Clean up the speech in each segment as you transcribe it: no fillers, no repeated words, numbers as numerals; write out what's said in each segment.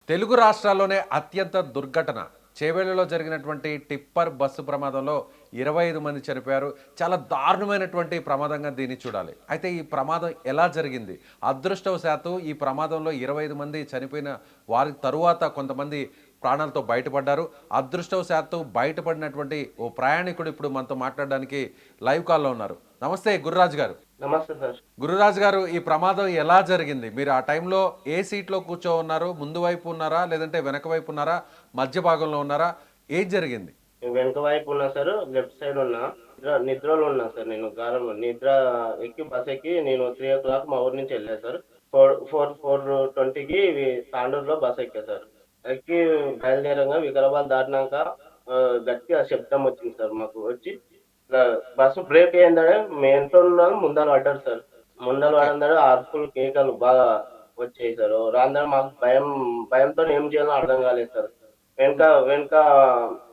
తెలుగు రాష్ట్రాల్లోనే అత్యంత దుర్ఘటన చేవెళ్లలో జరిగినటువంటి టిప్పర్ బస్సు ప్రమాదంలో 25 మంది చనిపోయారు. చాలా దారుణమైనటువంటి ప్రమాదంగా దీన్ని చూడాలి. అయితే ఈ ప్రమాదం ఎలా జరిగింది? అదృష్టవశాత్తు ఈ ప్రమాదంలో 25 మంది చనిపోయిన వారి తరువాత కొంతమంది ప్రాణాలతో బయటపడ్డారు. అదృష్టవశాత్తు బయటపడినటువంటి ఓ ప్రయాణికుడు ఇప్పుడు మనతో మాట్లాడడానికి లైవ్ కాల్లో ఉన్నారు. నమస్తే గురురాజ్ గారు. నమస్తే సార్. గురురాజ్ గారు, ఈ ప్రమాదం ఎలా జరిగింది? మీరు ఆ టైంలో ఏ సీట్లో కూర్చో ఉన్నారు? ముందు వైపు ఉన్నారా, లేదంటే వెనక వైపు ఉన్నారా, మధ్య భాగంలో ఉన్నారా? ఏం జరిగింది? నేను వెనక వైపు ఉన్నా సార్. లెఫ్ట్ సైడ్ ఉన్నా. నిద్రలో ఉన్నా సార్. నేను గాఢంలో నిద్ర ఎక్కి బస్ ఎక్కి నేను 3:00 మా ఊరు నుంచి వెళ్ళా సార్. 4:20కి తాండూరులో బస్ ఎక్కా సార్. ఎక్కి బయలుదేరంగా వికారాబాద్ దాటినాక గట్టిగా శబ్దం వచ్చింది సార్. మాకు వచ్చి ఇట్లా బస్సు బ్రేక్ అయిందనే మేము వెనక ఉన్నోళ్ళు ముందర పడ్డారు సార్. ముందర ఓకే. పడంగానే అరుపులు, కేకలు బాగా వచ్చాయి సార్. రాంగానే మాకు భయంతో ఏం చేయాలో అర్థం కాలేదు సార్. వెనక వెనక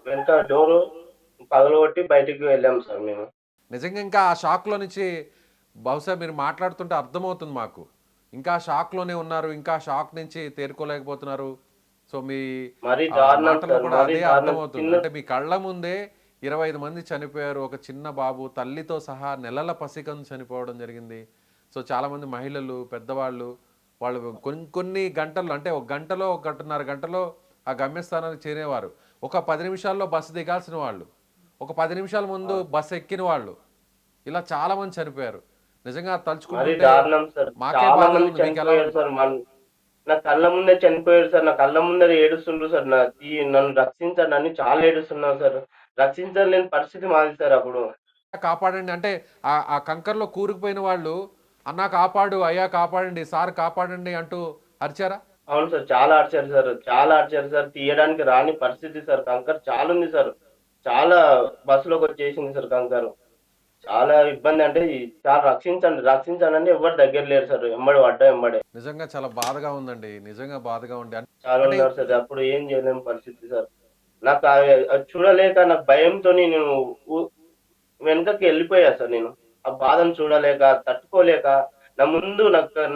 వెనక డోరు పగలగొట్టి బయటికి వెళ్ళాం సార్ మేము. నిజంగా ఇంకా ఆ షాక్లో నుంచి బహుశా మీరు మాట్లాడుతుంటే అర్థమవుతుంది మాకు. ఇంకా షాక్లోనే ఉన్నారు, ఇంకా షాక్ నుంచి తేరుకోలేకపోతున్నారు. సో మీ మరీ దారుణం మాటల్లో సార్. కూడా మరీ అదే దారుణం. అర్థమవుతుంది. చిన్న అంటే మీ కళ్ళ ముందే 25 మంది చనిపోయారు. ఒక చిన్న బాబు తల్లితో సహా నెలల పసికందు చనిపోవడం జరిగింది. సో చాలామంది మహిళలు, పెద్దవాళ్ళు, వాళ్ళు కొన్ని కొన్ని గంటల్లో, అంటే ఒక గంటలో, ఒక గంటన్నర గంటలో ఆ గమ్యస్థానానికి చేరేవారు. ఒక 10 నిమిషాల్లో బస్సు దిగాల్సిన వాళ్ళు, ఒక 10 నిమిషాల ముందు బస్సు ఎక్కిన వాళ్ళు, ఇలా చాలామంది చనిపోయారు. నిజంగా మరీ తలుచుకుంటుంటే దారుణం సార్. మాకే చాలా బాధగా మంది ఉంది. మీకు ఎలా చనిపోయారు ఉంది? సార్. నా కళ్ళ ముందే చనిపోయారు సార్. నా కళ్ళ ముందర ఏడుస్తుండ్రు సార్. నన్ను రక్షించండి అని చాలా ఏడుస్తున్నారు సార్. రక్షించలేని పరిస్థితి మాది సార్ అప్పుడు. కాపాడండి అంటే ఆ ఆ కంకర్లో కూరుకుపోయిన వాళ్ళు, అన్నా కాపాడు, అయ్యా కాపాడండి, సార్ కాపాడండి అంటూ అరిచారా? అవును సార్. చాలా అరిచారు సార్. చాలా అరిచారు సార్. తీయడానికి రాని పరిస్థితి సార్. కంకర చాలా ఉంది సార్. చాలా బస్సులోకొచ్చేసింది సార్ కంకరు. చాలా ఇబ్బంది అంటే చాలా రక్షించండి, రక్షించండి అంటే ఎవ్వరు దగ్గర లేరు సార్. ఎమ్మడి పడ్డా ఎమ్మడే. నిజంగా చాలా బాధగా ఉందండి. నిజంగా బాధగా ఉంది. చాలా అంటే ఉన్నారు సార్. అప్పుడు ఏం చేయలేని పరిస్థితి సార్. నాకు అది చూడలేక నాకు భయంతోని నేను ఉ వెనకకి ఎళ్ళిపోయా సార్ నేను. ఆ బాధను చూడలేక, తట్టుకోలేక,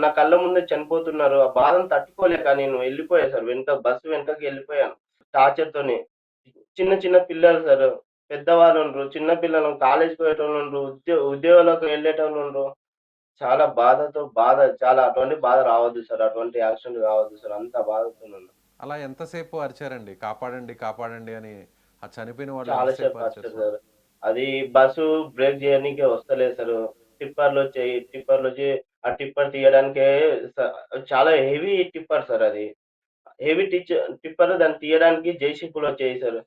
నా కళ్ళ ముందే చనిపోతున్నారు. ఆ బాధను తట్టుకోలేక నేను ఎళ్ళిపోయా సార్. బస్సు వెనకకి ఎళ్ళిపోయాను. టార్చర్‌తోని. చిన్న చిన్న పిల్లలు సార్. పెద్దవాళ్ళుండ్రు, చిన్న పిల్లలు కాలేజ్‌కి పోయేటోళ్ళుండ్రు, ఉద్యోగాలకు వెళ్ళేటోళ్ళుండ్రు. చాలా చాలా అటువంటి బాధ రావద్దు సార్. అటువంటి యాక్సిడెంట్ కావద్దు సార్. అంత బాధతోనున్నా. అలా ఎంతసేపు అరిచారండి? కాపాడండి, కాపాడండి అని ఆ చనిపోయిన వాళ్ళు చాలా ఎంతసేపు సేపు అరిచారు అరిచారు సార్? సార్. అది బస్సు బ్రేక్ జేయనీకే వస్తలేదు సారు. టిప్పర్‌లొచ్చి ఆ టిప్పర్ తీయడానికే స చాలా హెవీ టిప్పర్ సార్ అది. హెవీ టిప్పర్ దాన్ని తీయడానికి జేసీబీలొచ్చాయి సార్.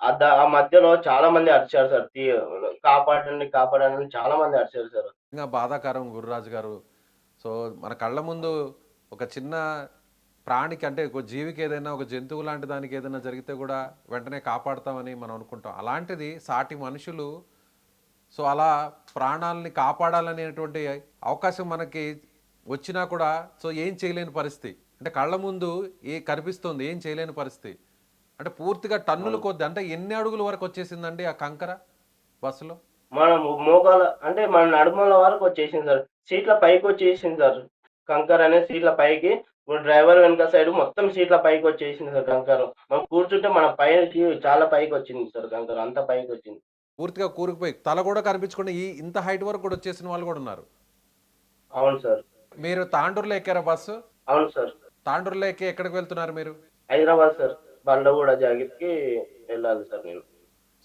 ఆ మధ్యలో చాలా మంది అరిచారు సార్. కాపాడండి, కాపాడండి అని చాలా మంది అరిచారు సార్. నిజంగా బాధాకరం గురురాజు గారు. సో మన కళ్ళ ముందు ఒక చిన్న ప్రాణికి, అంటే ఒక జీవికి ఏదైనా, ఒక జంతువు లాంటి దానికి ఏదైనా జరిగితే కూడా వెంటనే కాపాడుతామని మనం అనుకుంటాం. అలాంటిది సాటి మనుషులు సో అలా ప్రాణాలని కాపాడాలనేటువంటి అవకాశం మనకి వచ్చినా కూడా సో ఏం చేయలేని పరిస్థితి. అంటే కళ్ళ ముందు కనిపిస్తుంది, ఏం చేయలేని పరిస్థితి. అంటే పూర్తిగా టన్నుల అవును. కొద్ది, అంటే ఎన్ని అడుగుల వరకు వచ్చేసిందండి ఆ కంకర బస్సులో? మన అంటే మన నడుముల వరకు వచ్చేసింది సార్. సీట్ల పైకొచ్చేసింది సార్. కంకర అనేది సీట్ల పైకి ఇప్పుడు డ్రైవర్ వెనక సైడ్ మొత్తం సీట్ల పైకొచ్చేసింది సార్ కంకర. మనం కూర్చుంటే మన పైకి చాలా పైకొచ్చింది సార్ కంకర. అంత పైకొచ్చింది. పూర్తిగా కూరుకుపోయి తల కూడా కనిపించకుండా ఇంత హైట్ వరకు కూడా వచ్చేసిన వాళ్ళు కూడా ఉన్నారు. అవును సార్. మీరు తాండూరులో ఎక్కారా బస్సు? అవును సార్. తాండూరులో ఎక్కి ఎక్కడికి వెళ్తున్నారు మీరు? హైదరాబాద్ సార్. బండ్లగూడ జాగిత్‌కి వెళ్ళాలి సార్ నేను.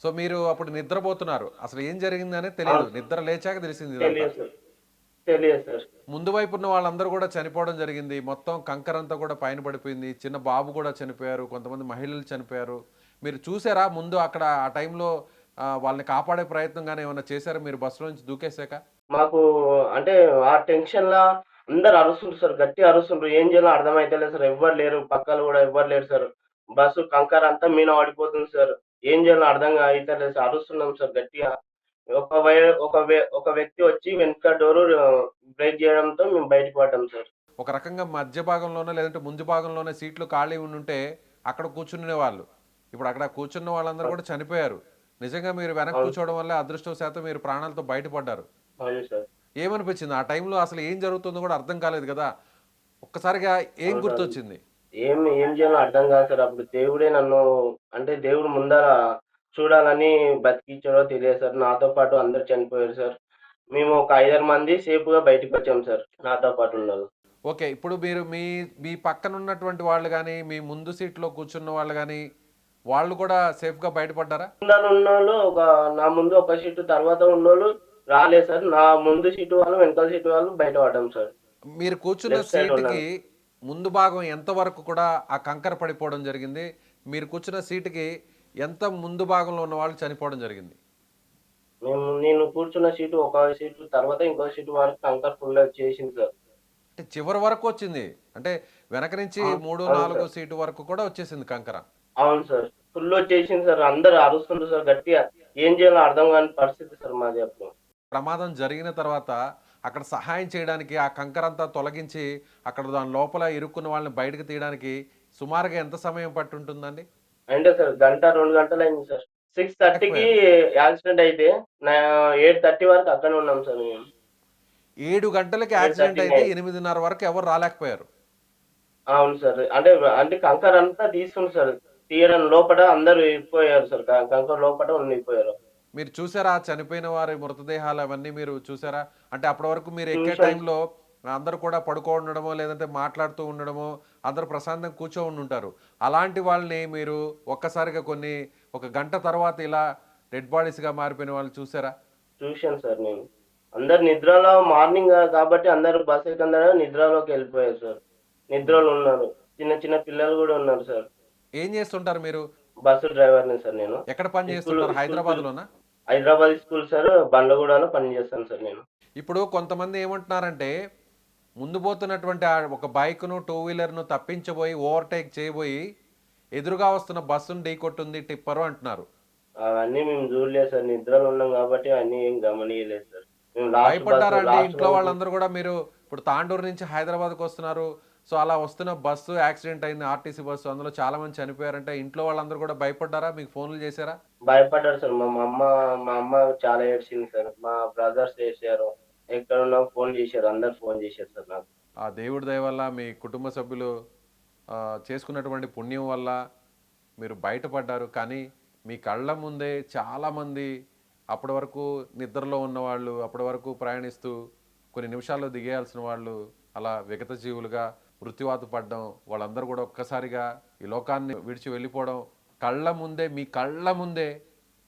సో మీరు అప్పుడు నిద్రపోతున్నారు. అసలు ఏం జరిగిందనే తెలియదు. అవును. నిద్ర లేచాక తెలిసింది ఇదంతా. తెలియదు సార్. తెలియదు సార్. ముందు వైపు ఉన్న వాళ్ళందరూ కూడా చనిపోవడం జరిగింది. మొత్తం కంకరంతా కూడా పైన పడిపోయింది. చిన్న బాబు కూడా చనిపోయారు. కొంతమంది మహిళలు చనిపోయారు. మీరు చూసారా ముందు అక్కడ ఆ టైంలో వాళ్ళని కాపాడే ప్రయత్నం గాని ఏమన్నా చేశారా మీరు బస్సులో నుంచి దూకేసాక? మాకు అంటే ఆ టెన్షన్‌ల అందరూ అరుస్తుండ్రు సార్. గట్టిగా అరుస్తుండ్రు. ఏం చేయాలో అర్థమైతలేదు సార్. ఎవ్వరు లేరు. పక్కల గూడా ఎవ్వరు లేరు సార్. బస్సు కంకర అంతా మీద పడిపోతుంది సార్. ఏం చేయాలో అర్థం అయితలేదు సార్. అరుస్తున్నాం సార్ గట్టిగా. ఒక వే ఒక వే ఒక వ్యక్తి వచ్చి వెనక డోరు బ్రేక్ చేయడంతో మేము బయటకి పడ్డాం సార్. ఒక రకంగా మధ్య భాగంలోనే, లేదంటే ముందు భాగంలోనే సీట్లు ఖాళీ ఉండుంటే అక్కడ కూర్చునేవాళ్ళు. ఇప్పుడు అక్కడ కూర్చున్న వాళ్ళందరూ కూడా చనిపోయారు. నిజంగా మీరు వెనక్కి అవును. కూర్చోవడం వల్ల అదృష్టవశాత్తు మీరు ప్రాణాలతో బయటపడ్డారు. అవును సార్. ఏమనిపించింది? ఆ టైంలో అసలు ఏం జరుగుతుందో కూడా అర్థం కాలేదు కదా! ఒక్కసారిగా ఏం అవును సార్. గుర్తొచ్చింది? ఏం ఏం చేయాలో అర్థం కాదు సార్. అప్పుడు దేవుడే నన్ను అంటే దేవుడు ముందర చూడాలని బతికిచ్చాడో తెలియదు సార్. నాతో పాటు అందరూ చనిపోయారు సార్. మేము ఒక 5, 6 మంది సేఫ్‌గా బయటికొచ్చాం సార్. నాతో పాటు ఉన్నోళ్ళు. ఓకే. ఇప్పుడు మీరు మీ మీ పక్కన ఉన్నటువంటి వాళ్ళు గాని, మీ ముందు సీట్‌లో కూర్చున్న వాళ్ళు గాని, వాళ్ళు కూడా సేఫ్‌గా బయటపడ్డారా? ముందర ఉన్నోళ్ళు నా ముందు ఒక సీటు తర్వాత ఉన్నోళ్ళు రాలేదు సార్. నా ముందు సీటు వాళ్ళు, వెనకాల సీటు వాళ్ళు బయట పడ్డాం సార్. మీరు కూర్చున్న లెఫ్ట్ సైడ్ సీటుకి ఉన్నాను. ముందు భాగం ఎంత వరకు కూడా ఆ కంకర పడిపోవడం జరిగింది? మీరు కూర్చున్న సీటుకి ఎంత ముందు భాగంలో ఉన్న వాళ్ళు చనిపోవడం జరిగింది? నేను కూర్చున్న సీటు ఒక సీటు తర్వాత ఇంకో సీటు వరకు కంకర ఫుల్ వచ్చేసింది సార్. అంటే చివరి వరకు వచ్చింది. అంటే వెనక నుంచి అవును. 3, అవును 4 సార్. సీటు వరకు కూడా వచ్చేసింది కంకర. అవును సార్. ఫుల్ వచ్చేసింది సార్. అందరూ అరుస్తుండ్రు సార్ గట్టిగా. ఏం చేయాలో అర్థం కాని పరిస్థితి సార్ మాది అప్పుడు. ప్రమాదం జరిగిన తర్వాత అక్కడ సహాయం చేయడానికి ఆ కంకరంతా తొలగించి అక్కడ దాని లోపల ఇరుక్కున్న వాళ్ళని బయటకు తీయడానికి సుమారుగా ఎంత సమయం పట్టుంటుందండి? అంటే సార్ గంట, 2 గంటలయింది సార్. 6:30కి లేకపోయారు. యాక్సిడెంట్ అయితే నా 8:30 వరకు అక్కడే ఉన్నాం సార్ మేము. 7 గంటలకి యాక్సిడెంట్ 8:30, అయితే 9. 8:30 వరకు ఎవరు రాలేకపోయారు. అవును సార్. అంటే కంకరంతా తీస్తుంది సార్. తీయడం లోపట అందరూ ఇరుక్కుపోయారు సార్. కంకర లోపట ఉండిపోయారు. మీరు చూసారా ఆ చనిపోయిన వారి మృతదేహాలు అవన్నీ మీరు చూసారా? అంటే అప్పటి వరకు మీరు ఎక్కే చూసాం. టైంలో అందరూ కూడా పడుకో ఉండడమో లేదంటే మాట్లాడుతూ ఉండడమో అందరూ ప్రశాంతంగా కూర్చొని ఉంటారు. అలాంటి వాళ్ళని మీరు ఒక్కసారిగా ఒక గంట తర్వాత ఇలా డెడ్ బాడీస్‌గా మారిపోయిన వాళ్ళని చూసారా? చూశాను సార్ నేను. అందరు నిద్రలో మార్నింగ్ కాబట్టి అందరూ బస్ ఎక్కంగానే నిద్రలోకెళ్ళిపోయారు సార్. హ్మ్. నిద్రలో ఉన్నారు. చిన్న చిన్న పిల్లలు గూడా ఉన్నారు సార్. ఏం చేస్తుంటారు మీరు? బస్సు డ్రైవర్‌ని సార్ నేను. ఎక్కడ పని చేస్తుంటారు? స్కూల్ హైదరాబాద్‌లోనా? హైదరాబాద్ స్కూల్ సార్ బండ్లగూడలో పనిచేస్తాను సార్ నేను. ఇప్పుడు కొంతమంది ఏమంటున్నారంటే, ముందు పోతున్నటువంటి ఒక బైక్‌ను, టూ వీలర్‌ను తప్పించబోయి, ఓవర్‌టేక్ చేయబోయి, ఎదురుగా వస్తున్న బస్సును ఢీకొట్టింది టిప్పరు అంటున్నారు. అవన్నీ మేము చూడలేదు సార్. నిద్రలో ఉన్నాం గాబట్టి అన్నీ ఏం గమనీయలేదు సార్. మేము భయపడ్డారా అండి ఇంట్లో లాస్ట్‌లో వాళ్ళందరూ గూడా? మీరు ఇప్పుడు తాండూరు నుంచి హైదరాబాద్‌కి వస్తున్నారు. సో, అలా వస్తున్న బస్సు యాక్సిడెంట్ అయింది. RTC bus. అందులో చాలా మంది చనిపోయారంటే ఇంట్లో వాళ్ళందరూ గూడా భయపడ్డారా? మీకు ఫోన్‌లు చేశారా? భయపడ్డారు సార్. మా అమ్మ చాలా ఏడ్చింది సార్. మా బ్రదర్స్ ఏడ్చారు. ఎక్కడున్నావు ఫోన్ చేశారు. అందరూ ఫోన్ చేశారు సార్ నాకు. ఆ దేవుడి దయ వల్ల మీ కుటుంబ సభ్యులు చేసుకున్నటువంటి పుణ్యం వల్ల మీరు బయటపడ్డారు. కానీ మీ కళ్ళ ముందే చాలామంది అప్పటి వరకు నిద్రలో ఉన్నవాళ్ళు, అప్పటి వరకు ప్రయాణిస్తూ కొన్ని నిమిషాల్లో దిగేయాల్సిన వాళ్ళు అలా విగత జీవులుగా మృత్యువాత పడడం, వాళ్ళందరూ కూడా ఒక్కసారిగా ఈ లోకాన్ని విడిచి వెళ్ళిపోవడం, మీ కళ్ళ ముందే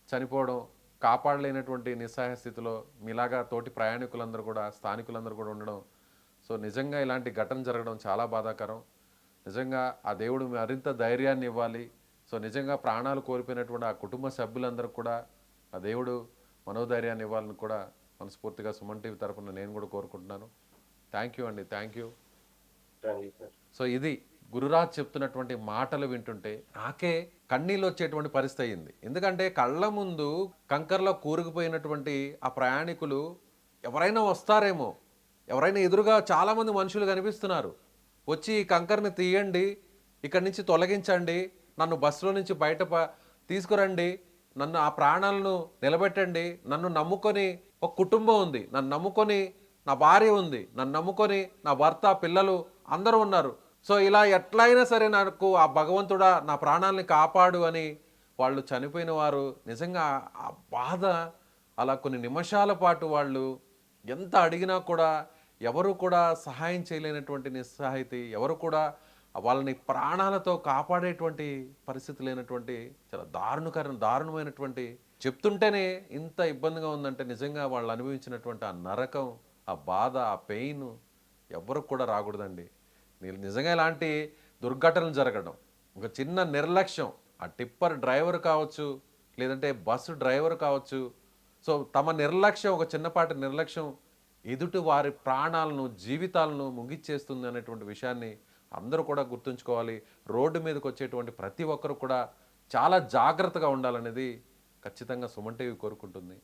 చనిపోవడం, కాపాడలేనటువంటి నిస్సహాయ స్థితిలో మీలాగా తోటి ప్రయాణికులందరూ కూడా, స్థానికులందరూ కూడా ఉండడం. సో నిజంగా ఇలాంటి ఘటన జరగడం చాలా బాధాకరం. నిజంగా ఆ దేవుడు మరింత ధైర్యాన్ని ఇవ్వాలి. సో నిజంగా ప్రాణాలు కోల్పోయినటువంటి ఆ కుటుంబ సభ్యులందరూ కూడా ఆ దేవుడు మనోధైర్యాన్ని ఇవ్వాలని కూడా మనస్ఫూర్తిగా సుమన్ టీవీ తరపున నేను కూడా కోరుకుంటున్నాను. థ్యాంక్ యూ అండి. Thank you. Thank you sir. So ఇది గురురాజ్ చెప్తున్నటువంటి మాటలు వింటుంటే నాకే కన్నీళ్ళు వచ్చేటువంటి పరిస్థితి అయింది. ఎందుకంటే కళ్ళ ముందు కంకర్లో కూరుకుపోయినటువంటి ఆ ప్రయాణికులు ఎవరైనా వస్తారేమో, ఎవరైనా ఎదురుగా చాలామంది మనుషులు కనిపిస్తున్నారు, వచ్చి ఈ కంకర్ని తీయండి, ఇక్కడి నుంచి తొలగించండి, నన్ను బస్సులో నుంచి తీసుకురండి, నన్ను ఆ ప్రాణాలను నిలబెట్టండి, నన్ను నమ్ముకొని ఒక కుటుంబం ఉంది, నన్ను నమ్ముకొని నా భార్య ఉంది, నన్ను నమ్ముకొని నా భర్త పిల్లలు అందరూ ఉన్నారు. సో ఇలా ఎట్లయినా సరే నాకు ఆ భగవంతుడా నా ప్రాణాలని కాపాడు అని వాళ్ళు చనిపోయిన వారు నిజంగా ఆ బాధ అలా కొన్ని నిమిషాల పాటు వాళ్ళు ఎంత అడిగినా కూడా ఎవరు కూడా సహాయం చేయలేనటువంటి నిస్సహాయితీ, ఎవరు కూడా వాళ్ళని ప్రాణాలతో కాపాడేటువంటి పరిస్థితి లేనటువంటి చాలా దారుణమైనటువంటి చెప్తుంటేనే ఇంత ఇబ్బందిగా ఉందంటే నిజంగా వాళ్ళు అనుభవించినటువంటి ఆ నరకం, ఆ బాధ, ఆ పెయిన్ ఎవ్వరు కూడా రాకూడదండి. నిజంగా ఇలాంటి దుర్ఘటనలు జరగడం, ఒక చిన్న నిర్లక్ష్యం, ఆ టిప్పర్ డ్రైవర్ కావచ్చు, లేదంటే బస్సు డ్రైవర్ కావచ్చు, సో తమ నిర్లక్ష్యం, ఒక చిన్నపాటి నిర్లక్ష్యం ఎదుటి వారి ప్రాణాలను, జీవితాలను ముగిచ్చేస్తుంది అనేటువంటి విషయాన్ని అందరూ కూడా గుర్తుంచుకోవాలి. రోడ్డు మీదకి వచ్చేటువంటి ప్రతి ఒక్కరు కూడా చాలా జాగ్రత్తగా ఉండాలనేది ఖచ్చితంగా సుమన్ టీవీ కోరుకుంటుంది.